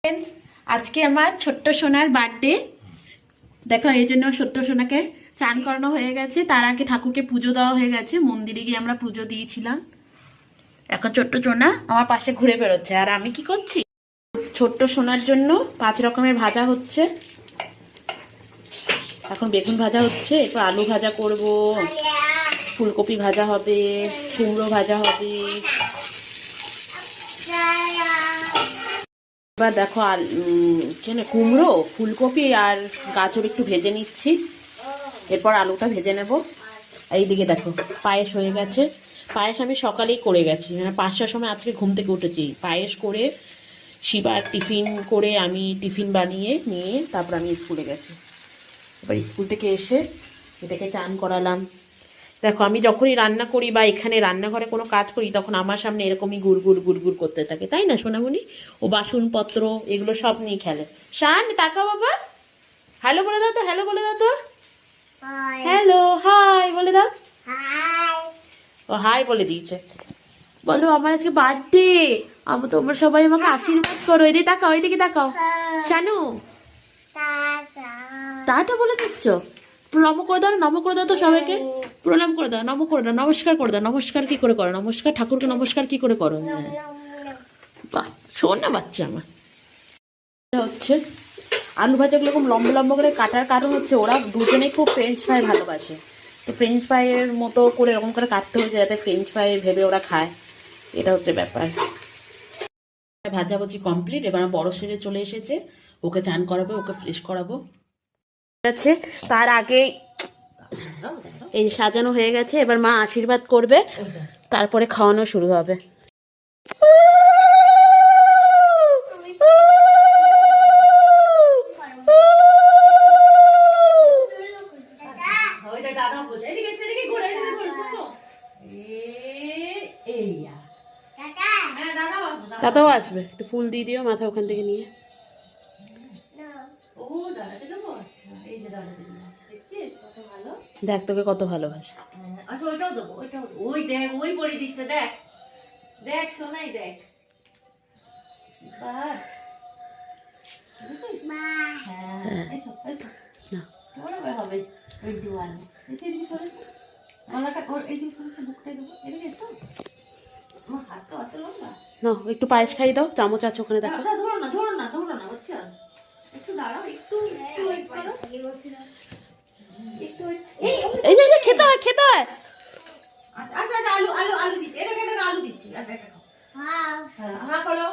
Friends, आज के আমার ছোট্ট সোনার বার্থডে। দেখো এই জন্য ছোট্ট সোনাকে চান করানো হয়ে গেছে। তার আগে ঠাকুরকে পুজো দেওয়া হয়ে গেছে, মন্দিরে গিয়ে আমরা পুজো দিয়েছিলাম। এখন ছোট্ট সোনা আমার পাশে ঘুরে বেড়াচ্ছে। আর আমি কি করছি, ছোট্ট সোনার জন্য 5 রকমের ভাজা হচ্ছে। এখন বেগুন ভাজা হচ্ছে, এরপর আলু ভাজা করব, ফুলকপি ভাজা হবে, কুমড়ো ভাজা হবে। এবার দেখো কুমড়ো, ফুলকপি আর গাজর একটু ভেজে নিচ্ছি, এরপর আলুটা ভেজে নেব। এইদিকে দেখো পায়েস হয়ে গেছে। পায়েস আমি সকালেই করে গেছি, মানে 5টার সময় আজকে ঘুম থেকে উঠেছি। পায়েস করে শিবার টিফিন করে আমি টিফিন বানিয়ে নিয়ে তারপর আমি স্কুলে গেছি। এবার স্কুল থেকে এসে এটাকে চান করালাম। দেখো আমি যখনই রান্না করি বা এখানে রান্নাঘরে কোনো কাজ করি তখন আমার সামনে এরকমই গুড় করতে থাকে, তাই না সোনামণি? ও বাসনপত্র এগুলো সব নিয়ে খেলে। শান তাকাও বাবা, হ্যালো বলে দাও তো, হ্যালো বলে দাও তো, হ্যালো হাই বলে দাও। ও হাই বলে দিয়েছে। বলো আমার আজকে বার্থডে, তোমরা সবাই আমাকে আশীর্বাদ করো। এদিকে তাকাও, এদিকে তাকাও শানু, টাটা বলে দিচ্ছ। নম করে দাও, নম করে দাও তো সবাইকে, প্রণাম করে দাও, নম করে দাও, নমস্কার করে দাও। নমস্কার কি করে করো? নমস্কার ঠাকুরকে নমস্কার কি করে করো? বাহ, শোন না বাচ্চা আমার। হচ্ছে আলু ভাজাগুলো এরকম লম্বা লম্বা করে কাটার কারণ হচ্ছে ওরা দুজনেই খুব ফ্রেঞ্চ ফ্রাই ভালোবাসে। তো ফ্রেঞ্চ ফ্রাইয়ের মতো করে এরকম করে কাটতে হয়েছে যাতে ফ্রেঞ্চ ফ্রাই ভেবে ওরা খায়, এটা হচ্ছে ব্যাপার। ভাজাভুজি কমপ্লিট। এবার বড় ছেলে চলে এসেছে, ওকে চান করাবো, ওকে ফ্রেশ করাবো। আছে তার আগে এই সাজানো হয়ে গেছে। এবার মা আশীর্বাদ করবে, তারপরে খাওয়ানো শুরু হবে। দাদাও আসবে, একটু ফুল দিয়ে দিও মাথা ওখান থেকে নিয়ে। দেখ তোকে কত ভালোবাসে। আচ্ছা ওইটাও দেবো, ওইটাও ওই দেখ, ওই পরে দিচ্ছে, দেখ দেখ সোনাই দেখ। হবে 21। এসে এদিকে সরেছে, গলাটা ওর এদিকে সরেছে, বুকটাই দেবো। এদিকে এসো, আমার হাত তো অত লম্বা না। একটু পায়েস খাই দাও, চামচ আছে ওখানে দেখো। ধরো না ধরো না ধরো না, বুঝছো? একটু দাঁড়াও, একটু একটু ওয়েট করো, একটু এই যে খেতে হয়, খেতে হয়। আচ্ছা আচ্ছা, আলু আলু আলু দিচ্ছি, এটা আলু দিচ্ছি। হ্যাঁ হ্যাঁ করো।